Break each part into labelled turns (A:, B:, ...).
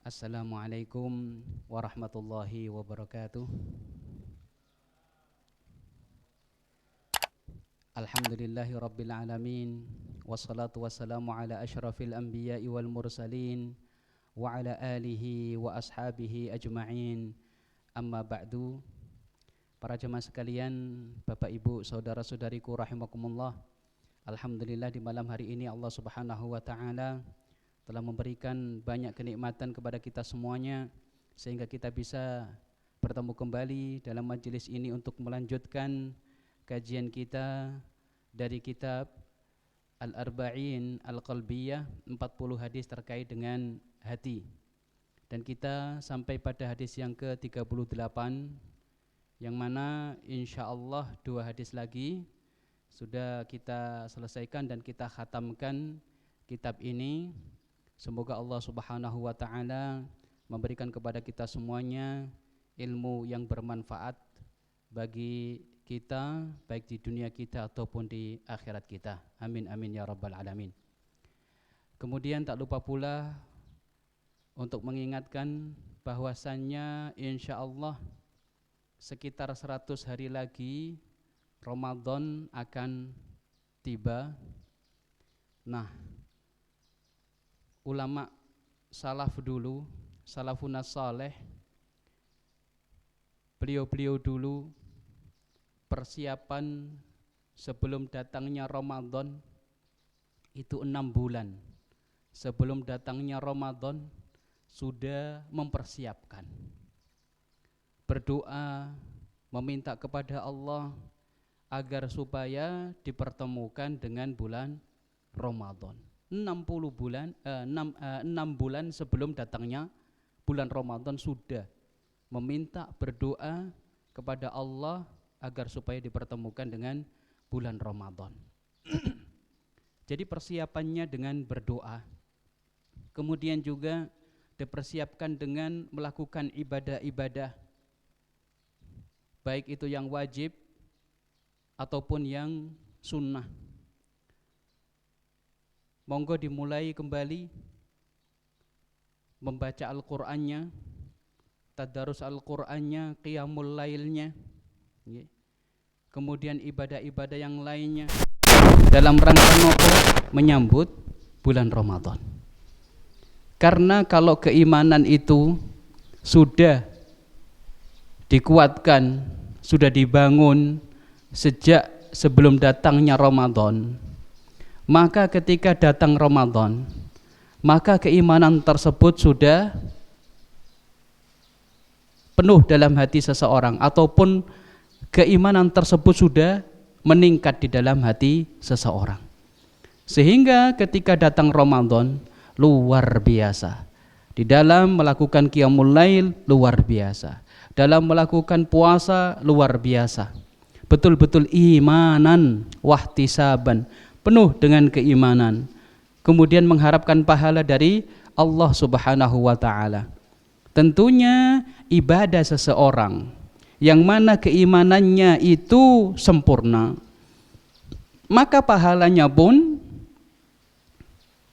A: Assalamualaikum warahmatullahi wabarakatuh. Alhamdulillahi rabbil alamin. Wassalatu wassalamu ala ashrafil anbiya'i wal mursalin wa ala alihi wa ashabihi ajma'in. Amma ba'du. Para jemaah sekalian, Bapak Ibu, saudara-saudariku rahimakumullah. Alhamdulillah di malam hari ini Allah Subhanahu wa taala telah memberikan banyak kenikmatan kepada kita semuanya sehingga kita bisa bertemu kembali dalam majelis ini untuk melanjutkan kajian kita dari kitab Al-Arba'in Al-Qalbiyah, 40 hadis terkait dengan hati. Dan kita sampai pada hadis yang ke-38 yang mana insyaallah 2 hadis lagi sudah kita selesaikan dan kita khatamkan kitab ini. Semoga Allah Subhanahu wa taala memberikan kepada kita semuanya ilmu yang bermanfaat bagi kita baik di dunia kita ataupun di akhirat kita. Amin amin ya rabbal alamin. Kemudian tak lupa pula untuk mengingatkan bahwasannya insyaallah sekitar 100 hari lagi Ramadan akan tiba. Nah, ulama salaf dulu, salafun saleh, beliau-beliau dulu persiapan sebelum datangnya Ramadan itu 6 bulan. Sebelum datangnya Ramadan sudah mempersiapkan, berdoa, meminta kepada Allah agar supaya dipertemukan dengan bulan Ramadan. 6 bulan sebelum datangnya bulan Ramadan sudah meminta, berdoa kepada Allah agar supaya dipertemukan dengan bulan Ramadan. Jadi persiapannya dengan berdoa. Kemudian juga dipersiapkan dengan melakukan ibadah-ibadah, baik itu yang wajib ataupun yang sunnah. Monggo dimulai kembali membaca Al-Qur'annya, tadarus Al-Qur'annya, qiyamul lailnya, kemudian ibadah-ibadah yang lainnya dalam rangka menyambut bulan Ramadan. Karena kalau keimanan itu sudah dikuatkan, sudah dibangun sejak sebelum datangnya Ramadan, maka ketika datang Ramadan, maka keimanan tersebut sudah penuh dalam hati seseorang, ataupun keimanan tersebut sudah meningkat di dalam hati seseorang. Sehingga ketika datang Ramadan, luar biasa. Di dalam melakukan qiyamul lail, luar biasa. Dalam melakukan puasa, luar biasa. Betul-betul imanan wahtisaban, penuh dengan keimanan, kemudian mengharapkan pahala dari Allah Subhanahu wa taala. Tentunya ibadah seseorang yang mana keimanannya itu sempurna, maka pahalanya pun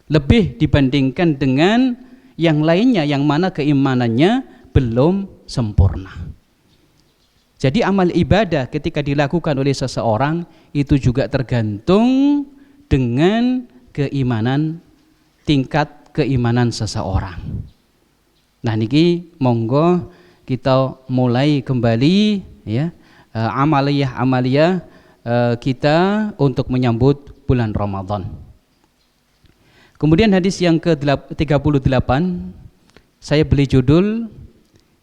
A: lebih dibandingkan dengan yang lainnya yang mana keimanannya belum sempurna. Jadi amal ibadah ketika dilakukan oleh seseorang itu juga tergantung dengan keimanan, tingkat keimanan seseorang. Nah niki monggo kita mulai kembali ya amaliyah kita untuk menyambut bulan Ramadan. Kemudian hadis yang ke-38 saya beri judul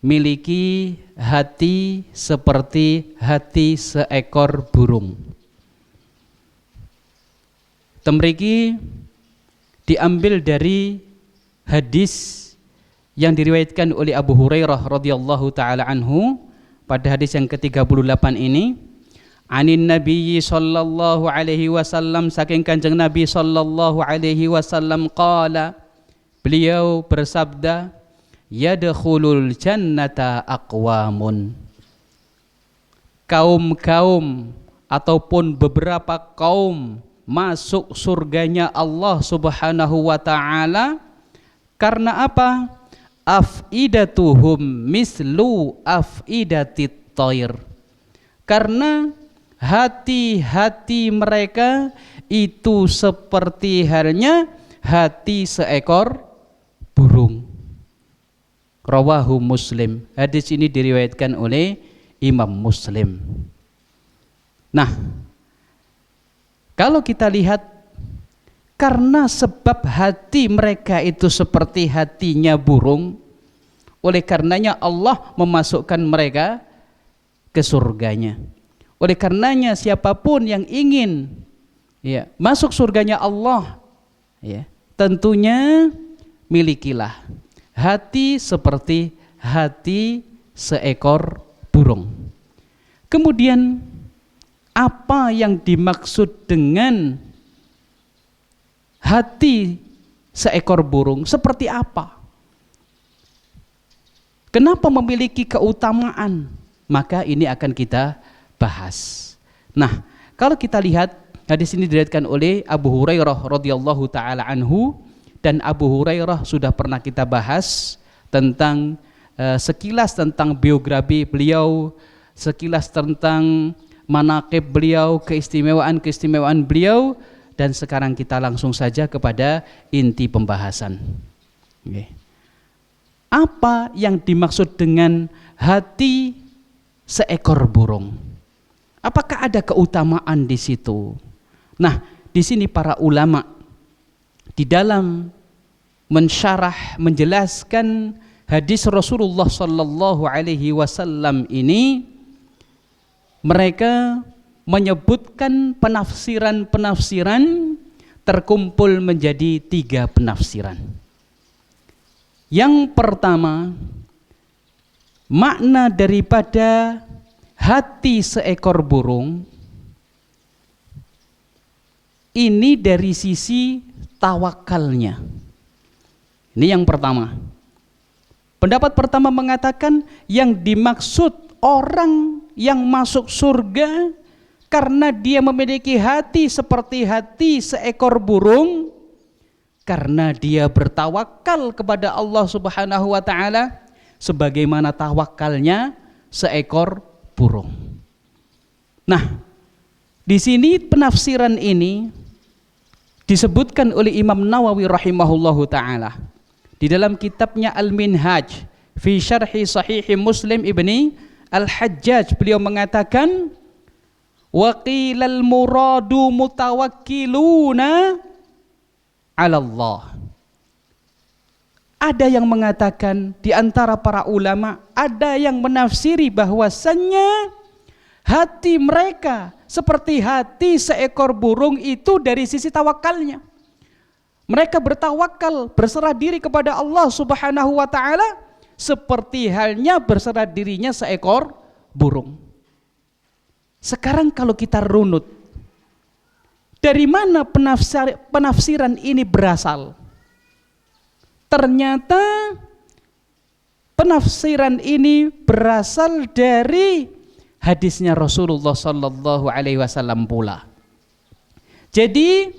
A: miliki hati seperti hati seekor burung. Temriki diambil dari hadis yang diriwayatkan oleh Abu Hurairah radhiyallahu taala anhu pada hadis yang ke-38 ini. Anin Nabi sallallahu alaihi wasallam, saking Kanjeng Nabi sallallahu alaihi wasallam qala, beliau bersabda, yadkhulul jannata aqwamun, kaum-kaum ataupun beberapa kaum masuk surganya Allah Subhanahu wa taala karena apa? afidatuhum mislu afidatit thair. Karena hati-hati mereka itu seperti halnya hati seekor burung. Rawahu Muslim. Hadis ini diriwayatkan oleh Imam Muslim. Nah, kalau kita lihat, karena sebab hati mereka itu seperti hatinya burung, oleh karenanya Allah memasukkan mereka ke surganya. Oleh karenanya siapapun yang ingin masuk surganya Allah, tentunya milikilah hati seperti hati seekor burung. Kemudian apa yang dimaksud dengan hati seekor burung? Seperti apa? Kenapa memiliki keutamaan? Maka ini akan kita bahas. Nah, kalau kita lihat hadis ini diriwayatkan oleh Abu Hurairah radhiyallahu taala anhu, dan Abu Hurairah sudah pernah kita bahas tentang sekilas tentang biografi beliau, sekilas tentang manaqib beliau, keistimewaan beliau, dan sekarang kita langsung saja kepada inti pembahasan. Apa yang dimaksud dengan hati seekor burung? Apakah ada keutamaan di situ? Nah, di sini para ulama di dalam menjelaskan hadis Rasulullah sallallahu alaihi wasallam ini, mereka menyebutkan penafsiran-penafsiran, terkumpul menjadi 3 penafsiran. Yang pertama, makna daripada hati seekor burung ini dari sisi tawakalnya. Ini yang pertama. Pendapat pertama mengatakan yang dimaksud orang yang masuk surga karena dia memiliki hati seperti hati seekor burung, karena dia bertawakal kepada Allah Subhanahu wa taala sebagaimana tawakalnya seekor burung. Nah, di sini penafsiran ini disebutkan oleh Imam Nawawi rahimahullahu taala di dalam kitabnya Al-Minhaj fi Syarhi Sahih Muslim Ibni Al-Hajjaj. Beliau mengatakan, wa qilal muradu mutawakkiluna 'ala Allah. Ada yang mengatakan di antara para ulama, ada yang menafsiri bahwasannya hati mereka seperti hati seekor burung itu dari sisi tawakalnya. Mereka bertawakal, berserah diri kepada Allah Subhanahu wa taala seperti halnya berserah dirinya seekor burung. Sekarang kalau kita runut, dari mana penafsiran ini berasal? Ternyata penafsiran ini berasal dari hadisnya Rasulullah sallallahu alaihi wasallam pula. Jadi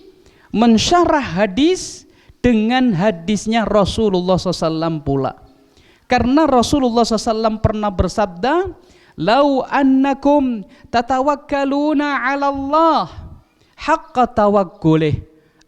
A: mensyarah hadis dengan hadisnya Rasulullah SAW pula. Karena Rasulullah SAW pernah bersabda, "Lau annakum tatawakkaluna 'ala Allah haqqa tawakkulih."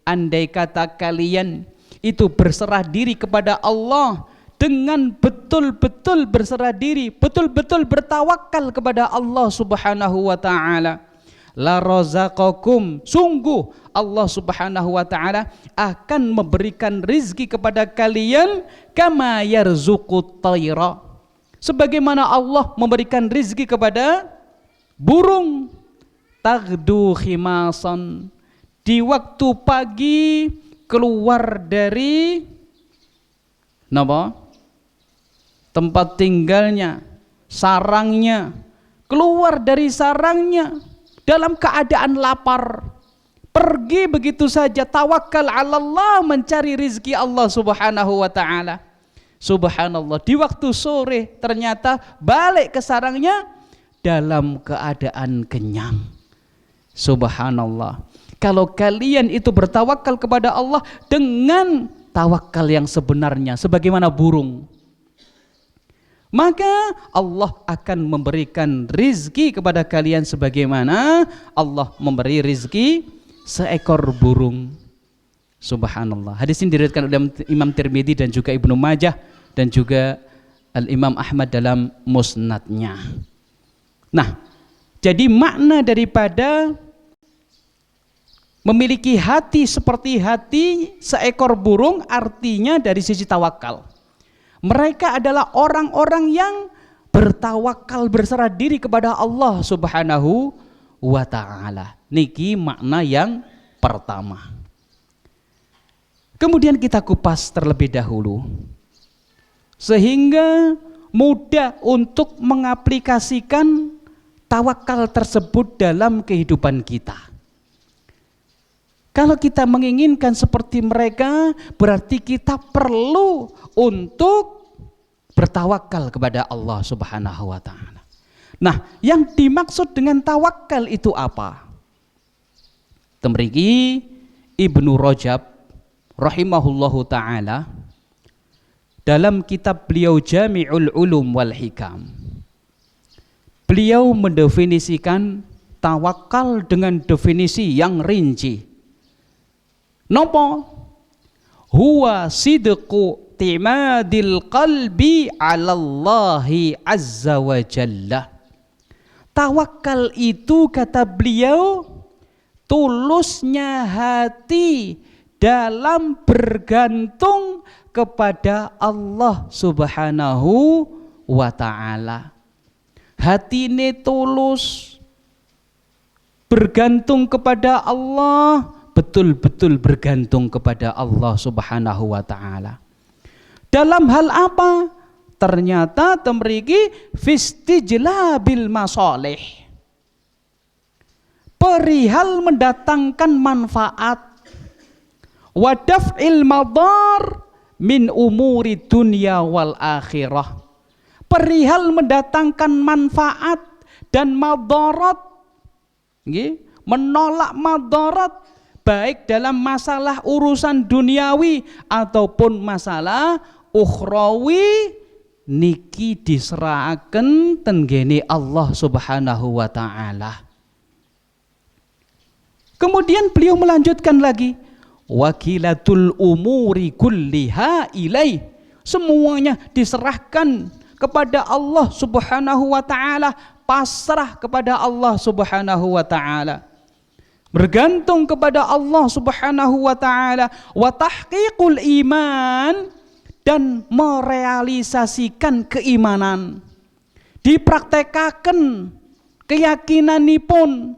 A: Andai kata kalian itu berserah diri kepada Allah dengan betul-betul berserah diri, betul-betul bertawakal kepada Allah Subhanahu wa taala, la razaqakum, sungguh Allah Subhanahu wa taala akan memberikan rizki kepada kalian kama yarzuqut tayra, sebagaimana Allah memberikan rizki kepada burung, taghdu khimasan, di waktu pagi keluar dari tempat tinggalnya, sarangnya, keluar dari sarangnya dalam keadaan lapar, pergi begitu saja, tawakal 'ala Allah, mencari rizki Allah Subhanahu wa taala. Subhanallah, di waktu sore ternyata balik ke sarangnya dalam keadaan kenyang. Subhanallah. Kalau kalian itu bertawakal kepada Allah dengan tawakal yang sebenarnya sebagaimana burung, maka Allah akan memberikan rizki kepada kalian sebagaimana Allah memberi rizki seekor burung. Subhanallah. Hadis ini diriwayatkan oleh Imam Tirmidzi dan juga Ibnu Majah dan juga Al-Imam Ahmad dalam musnadnya. Nah, jadi makna daripada memiliki hati seperti hati seekor burung artinya dari sisi tawakal. Mereka adalah orang-orang yang bertawakal, berserah diri kepada Allah Subhanahu wa ta'ala. Niki makna yang pertama. Kemudian kita kupas terlebih dahulu sehingga mudah untuk mengaplikasikan tawakal tersebut dalam kehidupan kita. Kalau kita menginginkan seperti mereka, berarti kita perlu untuk bertawakal kepada Allah Subhanahu wa ta'ala. Nah, yang dimaksud dengan tawakal itu apa? Temriki Ibnu Rajab rahimahullahu ta'ala dalam kitab beliau Jami'ul Ulum wal Hikam, beliau mendefinisikan tawakal dengan definisi yang rinci. Nopo? Huwa sidqu timadil qalbi 'ala Allahi azza wa jalla. Tawakal itu, kata beliau, tulusnya hati dalam bergantung kepada Allah Subhanahu wa ta'ala. Hati ini tulus bergantung kepada Allah, betul-betul bergantung kepada Allah Subhanahu wa ta'ala. Dalam hal apa? Ternyata temriki fistijlabil masalih, perihal mendatangkan manfaat, wadaf'il madar min umuri dunia wal akhirah, perihal mendatangkan manfaat dan madarat, menolak madarat baik dalam masalah urusan duniawi ataupun masalah ukhrawi, niki diserahkan tenggene Allah Subhanahu wa ta'ala. Kemudian beliau melanjutkan lagi, wakilatul umuri kulliha ilaih, semuanya diserahkan kepada Allah Subhanahu wa ta'ala, pasrah kepada Allah Subhanahu wa ta'ala, bergantung kepada Allah Subhanahu wa ta'ala, wa tahqiqul iman, dan merealisasikan keimanan, dipraktekkan keyakinanipun.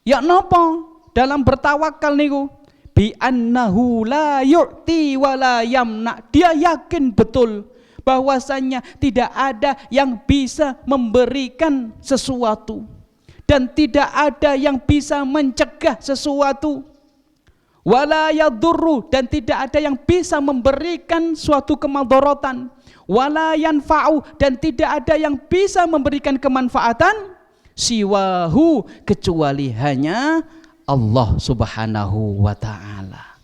A: Ya napa dalam bertawakal niku? Bi annahu la yu'ti wa la yamna. Dia yakin betul bahwasanya tidak ada yang bisa memberikan sesuatu dan tidak ada yang bisa mencegah sesuatu, wala yadurru, dan tidak ada yang bisa memberikan suatu kemadharatan, wala yanfa'u, dan tidak ada yang bisa memberikan kemanfaatan, siwahu, kecuali hanya Allah Subhanahu wa ta'ala.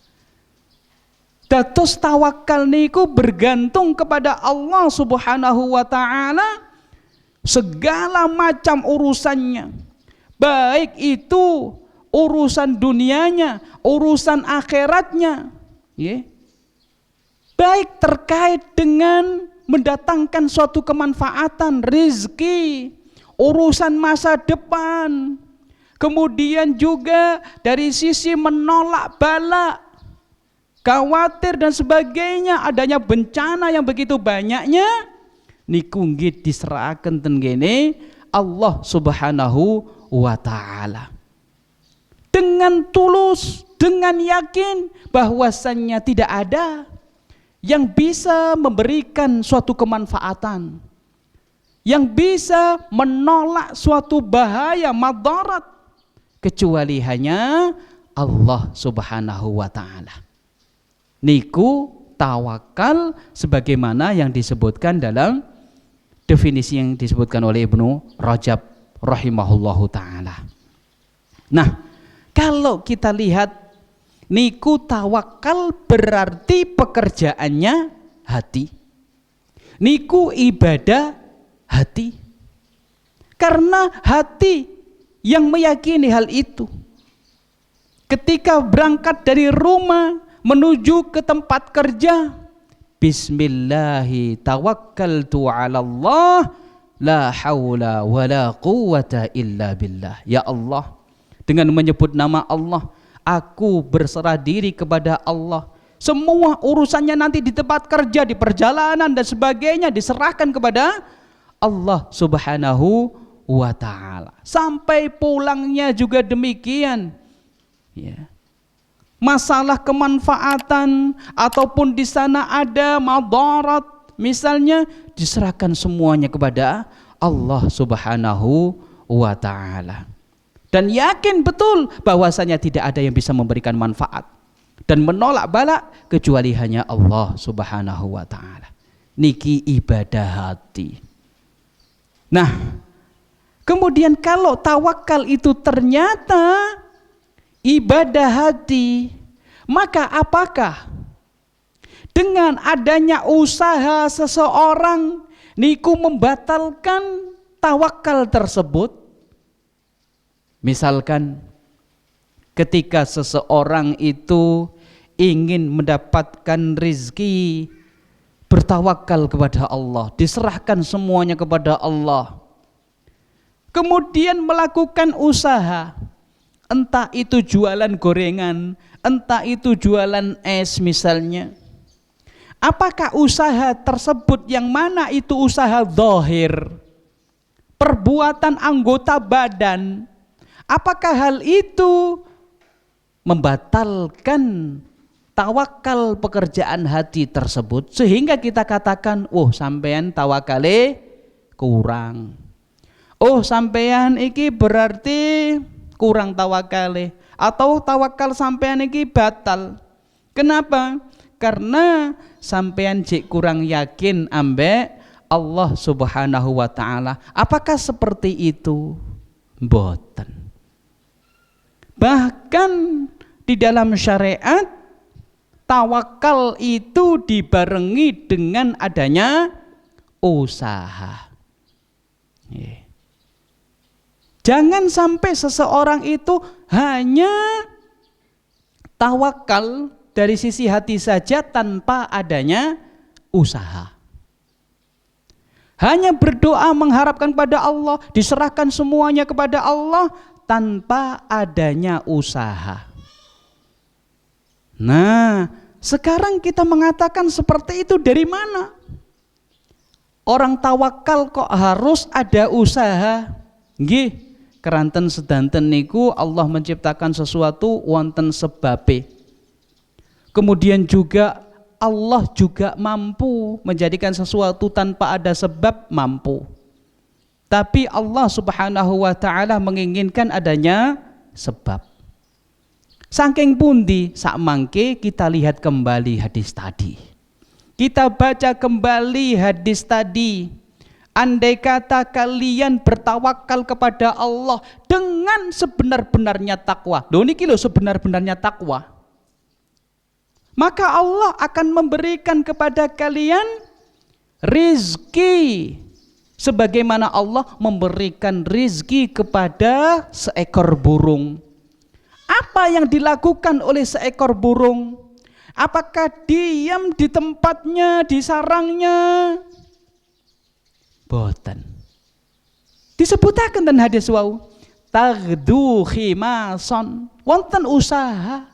A: Dados tawakal niku bergantung kepada Allah Subhanahu wa ta'ala segala macam urusannya, baik itu urusan dunianya, urusan akhiratnya, baik terkait dengan mendatangkan suatu kemanfaatan, rizki, urusan masa depan, kemudian juga dari sisi menolak bala, khawatir dan sebagainya, adanya bencana yang begitu banyaknya, niku nggih diserahkan tenggene Allah Subhanahu wa ta'ala. Dengan tulus, dengan yakin bahwasannya tidak ada yang bisa memberikan suatu kemanfaatan, yang bisa menolak suatu bahaya, madarat, kecuali hanya Allah Subhanahu wa ta'ala. Niku tawakal sebagaimana yang disebutkan dalam definisi yang disebutkan oleh Ibnu Rajab rahimahullahu ta'ala. Nah, kalau kita lihat niku tawakal berarti pekerjaannya hati. niku ibadah hati. Karena hati yang meyakini hal itu. Ketika berangkat dari rumah menuju ke tempat kerja, Bismillahi tawakkaltu ala Allah, la haula wa la quwata illa billah. Ya Allah, dengan menyebut nama Allah, aku berserah diri kepada Allah. Semua urusannya nanti di tempat kerja, di perjalanan dan sebagainya diserahkan kepada Allah Subhanahu wa ta'ala. Sampai pulangnya juga demikian. Ya. Masalah kemanfaatan ataupun di sana ada madarat, misalnya diserahkan semuanya kepada Allah Subhanahu wa ta'ala. Dan yakin betul bahwasanya tidak ada yang bisa memberikan manfaat dan menolak bala kecuali hanya Allah Subhanahu wa ta'ala. Niki ibadah hati. Nah, kemudian kalau tawakal itu ternyata ibadah hati, maka apakah dengan adanya usaha seseorang niku membatalkan tawakal tersebut? Misalkan ketika seseorang itu ingin mendapatkan rizki, bertawakal kepada Allah, diserahkan semuanya kepada Allah, kemudian melakukan usaha, entah itu jualan gorengan, entah itu jualan es misalnya. Apakah usaha tersebut yang mana itu usaha zahir, perbuatan anggota badan, apakah hal itu membatalkan tawakal pekerjaan hati tersebut sehingga kita katakan, oh sampean tawakale kurang, oh sampean iki berarti kurang tawakale, atau tawakal sampean iki batal. Kenapa? Karena sampean jek kurang yakin ambek Allah Subhanahu wa ta'ala. Apakah seperti itu? Mboten. Bahkan di dalam syariat tawakal itu dibarengi dengan adanya usaha. Jangan sampai seseorang itu hanya tawakal dari sisi hati saja tanpa adanya usaha. Hanya berdoa mengharapkan pada Allah, diserahkan semuanya kepada Allah tanpa adanya usaha. Nah, sekarang kita mengatakan seperti itu dari mana? Orang tawakal kok harus ada usaha? Nggih. Keranten sedanten niku Allah menciptakan sesuatu wonten sebabe. Kemudian juga Allah juga mampu menjadikan sesuatu tanpa ada sebab, mampu. Tapi Allah Subhanahu wa ta'ala menginginkan adanya sebab. Saking pundi sak mangke kita lihat kembali hadis tadi. Kita baca kembali hadis tadi. Andai kata kalian bertawakal kepada Allah dengan sebenar-benarnya takwa. Loh niki lho sebenar-benarnya takwa. Maka Allah akan memberikan kepada kalian rizki sebagaimana Allah memberikan rizki kepada seekor burung. Apa yang dilakukan oleh seekor burung? Apakah diam di tempatnya, di sarangnya? Boten. Disebutaken ten hadis wau, taghdu khimason, wonten usaha.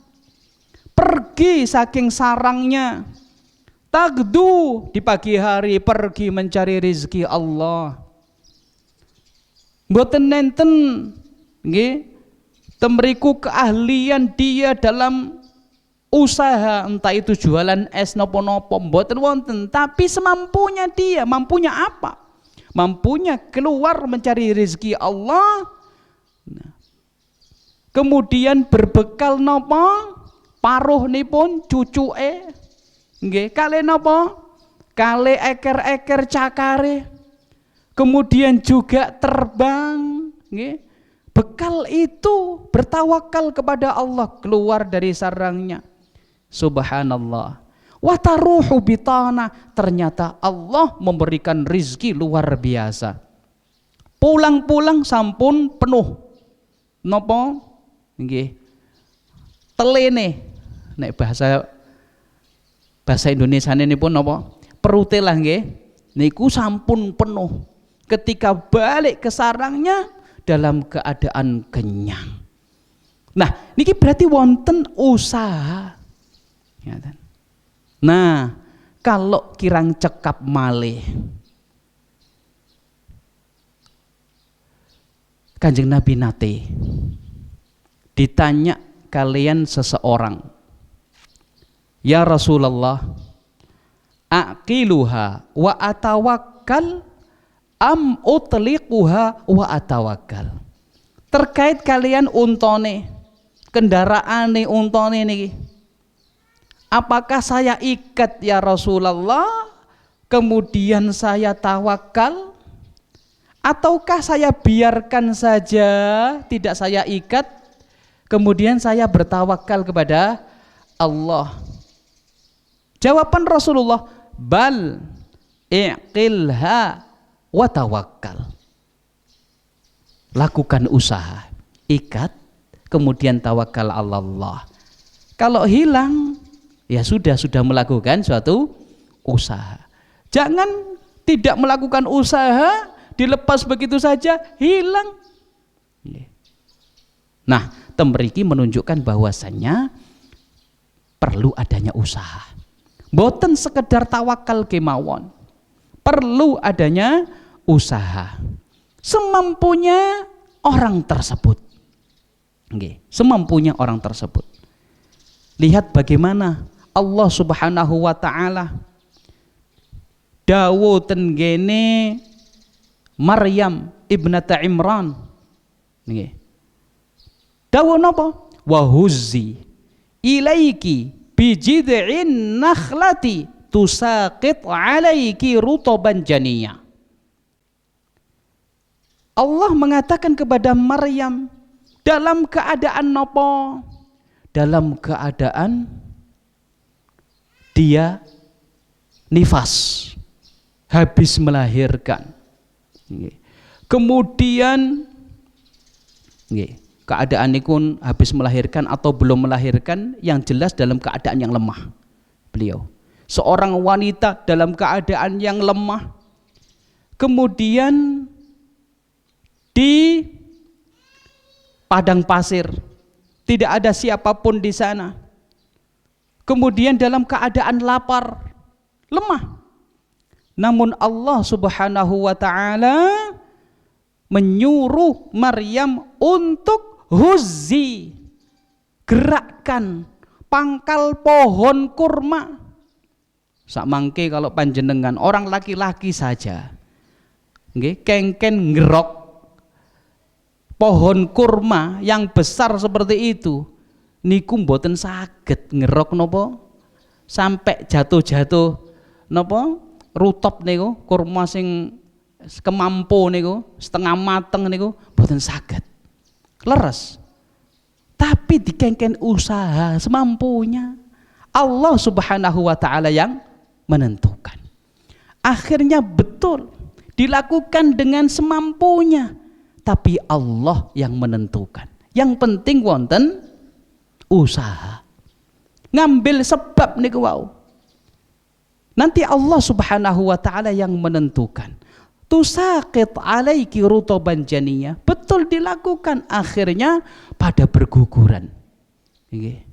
A: Pergi saking sarangnya. Taghdu di pagi hari pergi mencari rezeki Allah. Boten nenten nggih temriku keahlian dia dalam usaha, entah itu jualan es nopo-nopo, mboten wonten, tapi semampunya dia. Mampunya apa? Mampunya keluar mencari rezeki Allah. Nah, kemudian berbekal nopo? Paruh nipun cucuke nggih, kale nopo? Kale eker-eker cakare. Kemudian juga terbang nggih. Bekal itu bertawakal kepada Allah, keluar dari sarangnya. Subhanallah. Wataruhu bitana, ternyata Allah memberikan rizki luar biasa. Pulang-pulang sampun penuh. Napa? Nggih. Telene. Nek bahasa Indonesia ini pun napa? Perute lah nggih. Niku sampun penuh. Ketika balik ke sarangnya dalam keadaan kenyang. Nah, niki berarti wonten usaha. Nah, kalau kirang cekap malih, Kanjeng Nabi nate ditanya kalian seseorang, ya Rasulullah, aqiluha wa atawakkal am utliquha wa atawakkal. Terkait kalian untone, kendaraane untone niki, apakah saya ikat ya Rasulullah, kemudian saya tawakal, ataukah saya biarkan saja, tidak saya ikat, kemudian saya bertawakal kepada Allah? Jawaban Rasulullah, bal i'qilha wa tawakkal. Lakukan usaha, ikat, kemudian tawakal Allah. Kalau hilang, ya sudah melakukan suatu usaha. Jangan tidak melakukan usaha, dilepas begitu saja, hilang. Nah, temriki menunjukkan bahwasannya perlu adanya usaha. Boten sekedar tawakal kemawon, perlu adanya usaha. Semampunya orang tersebut. Semampunya orang tersebut. Lihat bagaimana Allah Subhanahu wa taala dawuh tenggene Maryam ibnata Imran. Nggih. Dawuh napa? Wa huzzi ilaiki bi jid'in nakhlati tusaqit 'alaiki rutaban janiyah. Allah mengatakan kepada Maryam dalam keadaan napa? Dalam keadaan dia nifas, habis melahirkan. Kemudian keadaan itu habis melahirkan atau belum melahirkan, yang jelas dalam keadaan yang lemah. Beliau seorang wanita dalam keadaan yang lemah, kemudian di padang pasir, tidak ada siapapun di sana. Kemudian dalam keadaan lapar, lemah. Namun Allah Subhanahu wa taala menyuruh Maryam untuk huzzi, gerakkan pangkal pohon kurma. Sakmangke kalau panjenengan orang laki-laki saja, nggih, kengken ngerok pohon kurma yang besar seperti itu, niku mboten saged ngerok napa sampai jatuh-jatuh napa rutop niku, kurma sing kemampu niku setengah mateng niku mboten saged leres. Tapi dikengken usaha semampunya. Allah Subhanahu wa taala yang menentukan. Akhirnya betul dilakukan dengan semampunya. Tapi Allah yang menentukan. Yang penting wonten usaha. Ngambil sebab niku wau. Nanti Allah Subhanahu wa taala yang menentukan. Tusaqit alaiki rutaban janiyah. Betul dilakukan, akhirnya pada berguguran. Nggih.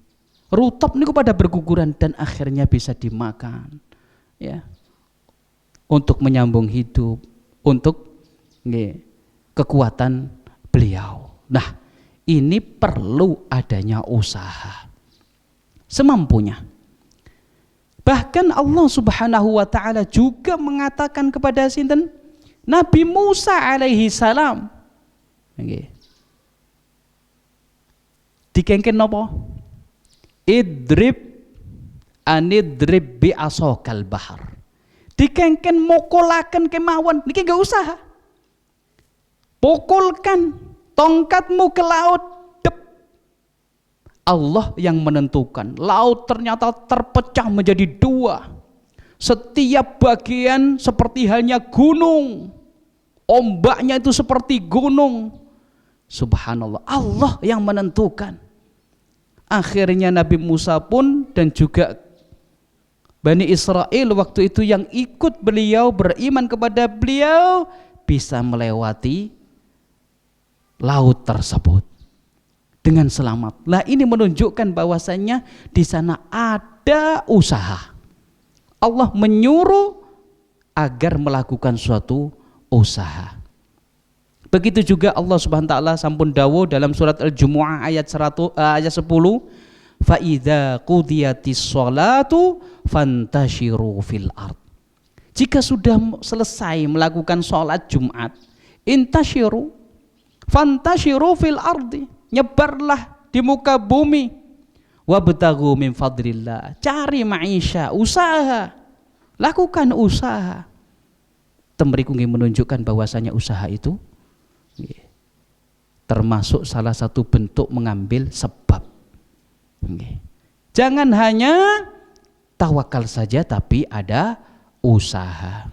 A: Rutop niku pada berguguran dan akhirnya bisa dimakan. Ya. Untuk menyambung hidup, untuk nggih, kekuatan beliau. Nah, ini perlu adanya usaha semampunya. Bahkan Allah Subhanahu wa taala juga mengatakan kepada sinten? Nabi Musa alaihi salam. Nggih. Dikengken napa? Anidrib bi asokal bahar. Dikengken mukulaken kemawon, niki enggak usaha. Pukulkan tongkatmu ke laut, dep. Allah yang menentukan. Laut ternyata terpecah menjadi dua. Setiap bagian seperti halnya gunung. Ombaknya itu seperti gunung. Subhanallah, Allah yang menentukan. Akhirnya Nabi Musa pun dan juga Bani Israel waktu itu yang ikut beliau, beriman kepada beliau, bisa melewati laut tersebut dengan selamat. Lah ini menunjukkan bahwasannya di sana ada usaha. Allah menyuruh agar melakukan suatu usaha. Begitu juga Allah Subhanahu wa taala sampun dawuh dalam surat Al-Jumu'ah ayat 10, fa idza qudiyatis sholatu fantashiru fil ard. Jika sudah selesai melakukan sholat Jumat, intashiru fantashiru fil ardi, nyebarlah di muka bumi, wabtaghu min fadlillah, cari maisha, usaha, lakukan usaha. Temriku menunjukkan bahwasanya usaha itu termasuk salah satu bentuk mengambil sebab. Jangan hanya tawakal saja, tapi ada usaha.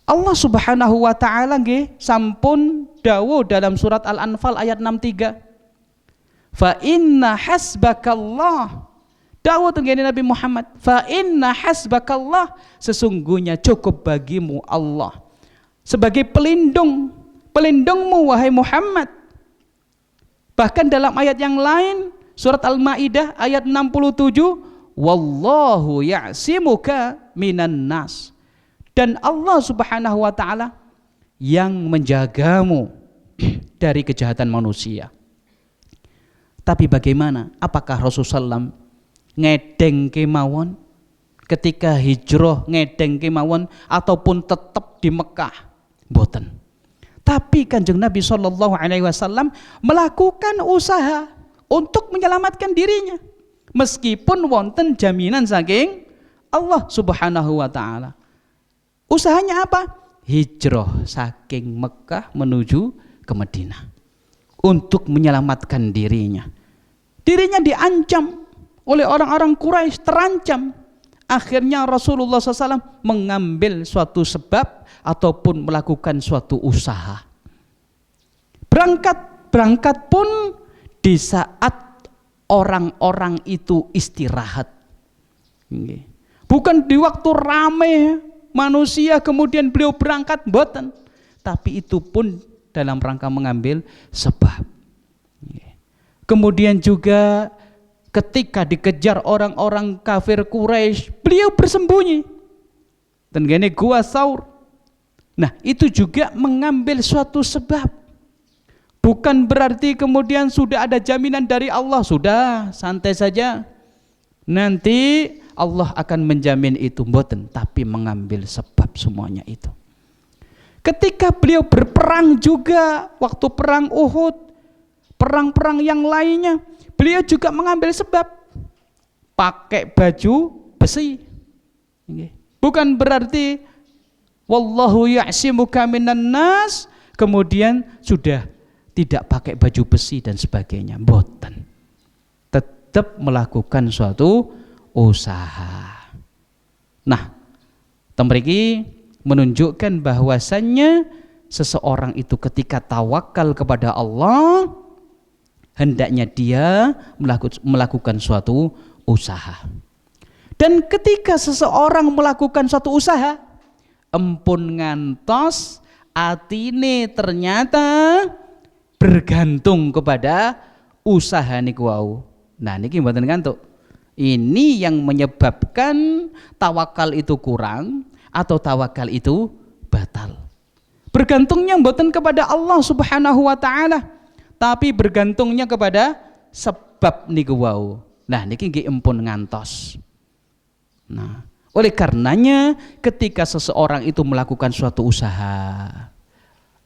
A: Allah Subhanahu wa taala nggih sampun dawuh dalam surat Al-Anfal ayat 63. Fa inna hasbakallah. Dawuh tenggene Nabi Muhammad, fa inna hasbakallah, sesungguhnya cukup bagimu Allah sebagai pelindungmu wahai Muhammad. Bahkan dalam ayat yang lain surat Al-Maidah ayat 67, wallahu ya'simuka minan nas, dan Allah Subhanahu wa taala yang menjagamu dari kejahatan manusia. Tapi bagaimana? Apakah Rasulullah SAW ngedeng kemawon ketika hijrah, ngedeng kemawon ataupun tetap di Mekah? Mboten. Tapi Kanjeng Nabi SAW melakukan usaha untuk menyelamatkan dirinya, meskipun wonten jaminan saking Allah Subhanahu wa taala. Usahanya apa? Hijrah saking Mekah menuju ke Madinah untuk menyelamatkan dirinya. Dirinya diancam oleh orang-orang Quraisy, terancam. Akhirnya Rasulullah SAW mengambil suatu sebab ataupun melakukan suatu usaha. Berangkat pun di saat orang-orang itu istirahat. Bukan di waktu ramai manusia kemudian beliau berangkat, mboten. Tapi itu pun dalam rangka mengambil sebab. Kemudian juga ketika dikejar orang-orang kafir Quraisy, beliau bersembunyi dan gini gua Saur. Nah, itu juga mengambil suatu sebab. Bukan berarti kemudian sudah ada jaminan dari Allah, sudah santai saja, nanti Allah akan menjamin itu, mboten, tapi mengambil sebab semuanya itu. Ketika beliau berperang juga, waktu perang Uhud, perang-perang yang lainnya, beliau juga mengambil sebab, pakai baju besi. Bukan berarti wallahu ya'simuka minan nas kemudian sudah tidak pakai baju besi dan sebagainya, mboten. Tetap melakukan suatu usaha. Nah, temriki menunjukkan bahwasannya seseorang itu ketika tawakal kepada Allah, hendaknya dia melakukan suatu usaha. Dan ketika seseorang melakukan suatu usaha, empun ngantos atine ternyata bergantung kepada usaha niku wau. Nah niki mboten ngantuk. Ini yang menyebabkan tawakal itu kurang atau tawakal itu batal. Bergantungnya mboten kepada Allah Subhanahu wa taala, tapi bergantungnya kepada sebab niku wau. Nah niki nggih empun ngantos. Nah, oleh karenanya ketika seseorang itu melakukan suatu usaha,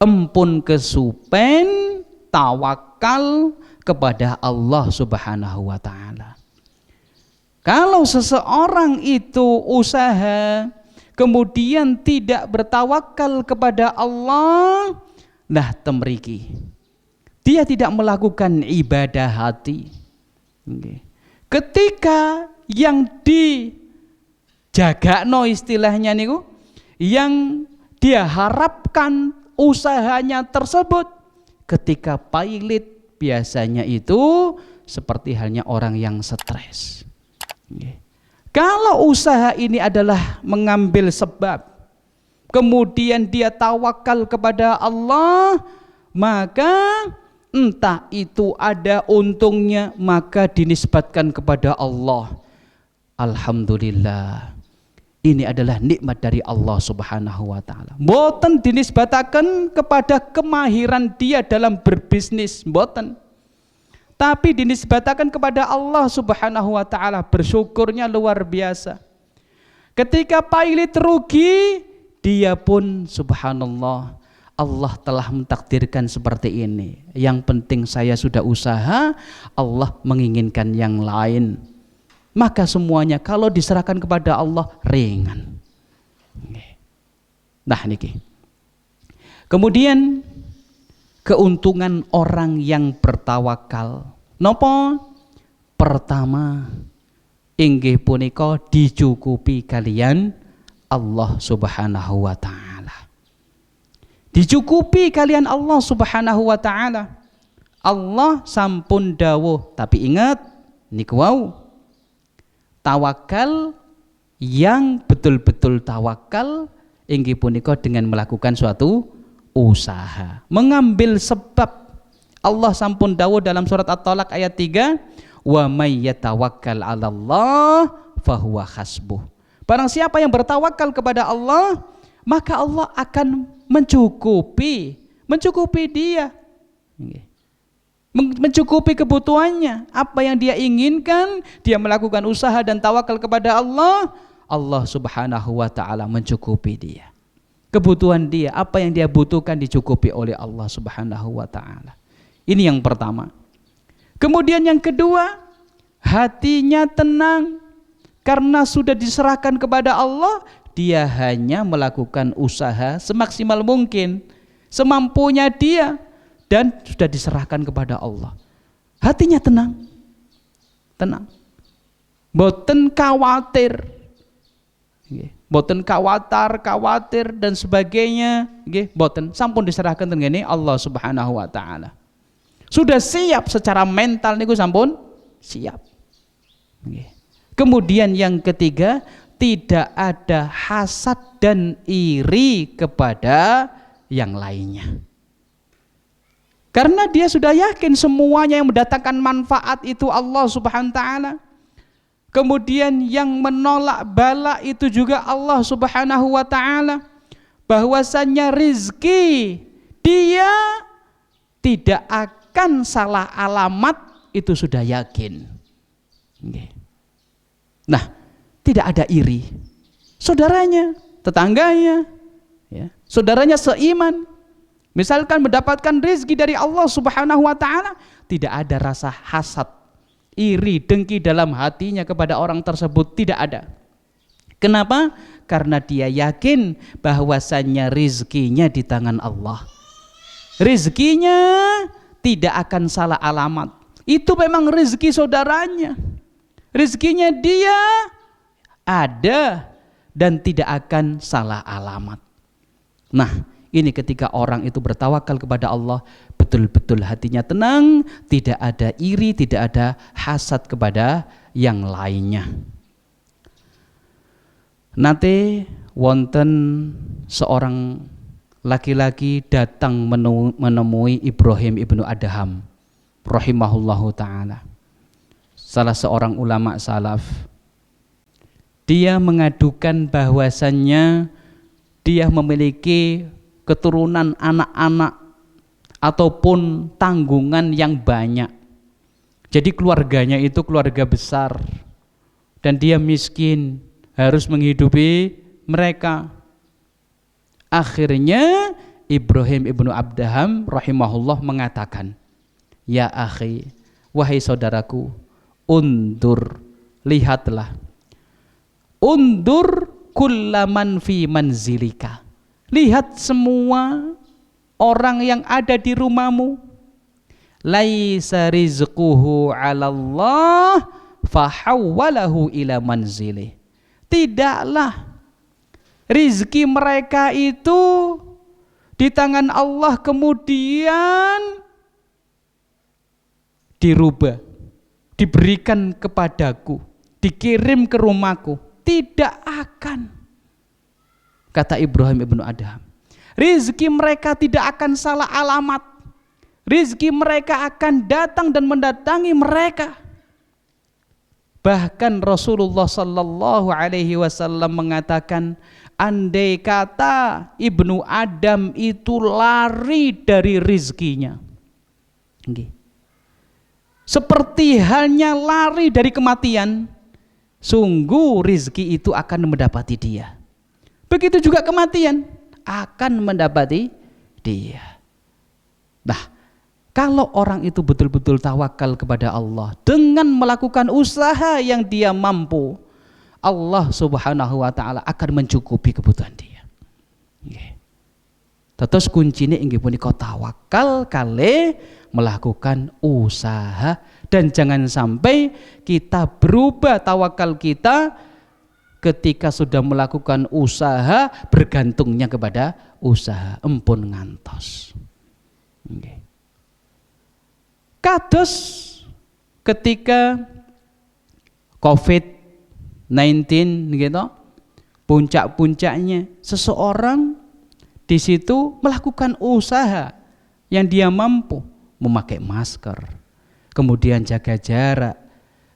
A: empun kesupen tawakal kepada Allah Subhanahu wa taala. Kalau seseorang itu usaha kemudian tidak bertawakal kepada Allah, nah temriki dia tidak melakukan ibadah hati. Ketika yang dijagakno istilahnya niku, yang dia harapkan usahanya tersebut ketika pailit, biasanya itu seperti halnya orang yang stres. Kalau usaha ini adalah mengambil sebab, kemudian dia tawakal kepada Allah, maka entah itu ada untungnya, maka dinisbatkan kepada Allah. Alhamdulillah, ini adalah nikmat dari Allah Subhanahu wa ta'ala. Mboten dinisbataken kepada kemahiran dia dalam berbisnis, mboten. Tapi dinisbataken kepada Allah Subhanahu wa ta'ala, bersyukurnya luar biasa. Ketika pailit rugi, dia pun subhanallah, Allah telah mentakdirkan seperti ini. Yang penting saya sudah usaha, Allah menginginkan yang lain. Maka semuanya kalau diserahkan kepada Allah ringan. Nah niki. Kemudian keuntungan orang yang bertawakal. Nopo? Pertama, inggih punika dicukupi kalian Allah Subhanahu wa ta'ala. Dicukupi kalian Allah Subhanahu wa ta'ala. Allah sampun dawuh, tapi ingat niku wau, tawakal yang betul-betul tawakal inggih punika dengan melakukan suatu usaha, mengambil sebab. Allah sampun dawuh dalam surat At-Talaq ayat 3, wa may yatawakkal 'alallah fahuwa hasbuh. Barang siapa yang bertawakal kepada Allah, maka Allah akan mencukupi dia, mencukupi kebutuhannya. Apa yang dia inginkan, dia melakukan usaha dan tawakal kepada Allah, Allah Subhanahu wa ta'ala mencukupi dia. Kebutuhan dia, apa yang dia butuhkan dicukupi oleh Allah Subhanahu wa ta'ala. Ini yang pertama. Kemudian yang kedua, hatinya tenang karena sudah diserahkan kepada Allah. Dia hanya melakukan usaha semaksimal mungkin, semampunya dia, dan sudah diserahkan kepada Allah. Hatinya tenang, boten khawatir, boten khawatir dan sebagainya, boten, sampun diserahkan dengan Allah Subhanahu wa ta'ala. Sudah siap secara mental niku, sampun siap. Kemudian yang ketiga, tidak ada hasad dan iri kepada yang lainnya. Karena dia sudah yakin semuanya yang mendatangkan manfaat itu Allah Subhanahu wa ta'ala. Kemudian yang menolak bala itu juga Allah Subhanahu wa ta'ala. Bahwasannya rizki dia tidak akan salah alamat, itu sudah yakin. Nah, tidak ada iri. Saudaranya, tetangganya, saudaranya seiman, misalkan mendapatkan rezeki dari Allah Subhanahu wa ta'ala, tidak ada rasa hasad, iri, dengki dalam hatinya kepada orang tersebut, tidak ada. Kenapa? Karena dia yakin bahwasannya rezekinya di tangan Allah. Rezekinya tidak akan salah alamat. Itu memang rezeki saudaranya. Rezekinya dia ada dan tidak akan salah alamat. Nah, ini ketika orang itu bertawakal kepada Allah, betul-betul hatinya tenang, tidak ada iri, tidak ada hasad kepada yang lainnya. Nanti wonten seorang laki-laki datang menemui Ibrahim ibnu Adham rahimahullahu ta'ala, salah seorang ulama salaf. Dia mengadukan bahwasannya dia memiliki keturunan anak-anak ataupun tanggungan yang banyak. Jadi keluarganya itu keluarga besar dan dia miskin, harus menghidupi mereka. Akhirnya Ibrahim ibnu Adham rahimahullah mengatakan, ya akhi, wahai saudaraku, undur, lihatlah, undur kullaman fi manzilika, lihat semua orang yang ada di rumahmu, laisa rizquhu 'ala Allah fahawwalahu ila manzilih. Tidaklah rizki mereka itu di tangan Allah kemudian dirubah, diberikan kepadaku, dikirim ke rumahku. Tidak akan, kata Ibrahim ibnu Adham. Rizki mereka tidak akan salah alamat. Rizki mereka akan datang dan mendatangi mereka. Bahkan Rasulullah sallallahu alaihi wasallam mengatakan, andai kata Ibnu Adam itu lari dari rizkinya, seperti halnya lari dari kematian, sungguh rizki itu akan mendapati dia. Begitu juga kematian akan mendapati dia. Nah, kalau orang itu betul-betul tawakal kepada Allah dengan melakukan usaha yang dia mampu, Allah subhanahu wa ta'ala akan mencukupi kebutuhan dia. Terus kuncinya inggih punika tawakal kali melakukan usaha, dan jangan sampai kita berubah tawakal kita ketika sudah melakukan usaha bergantungnya kepada usaha, empun ngantos. Kados ketika COVID-19 gitu, puncak-puncaknya seseorang di situ melakukan usaha yang dia mampu, memakai masker, kemudian jaga jarak,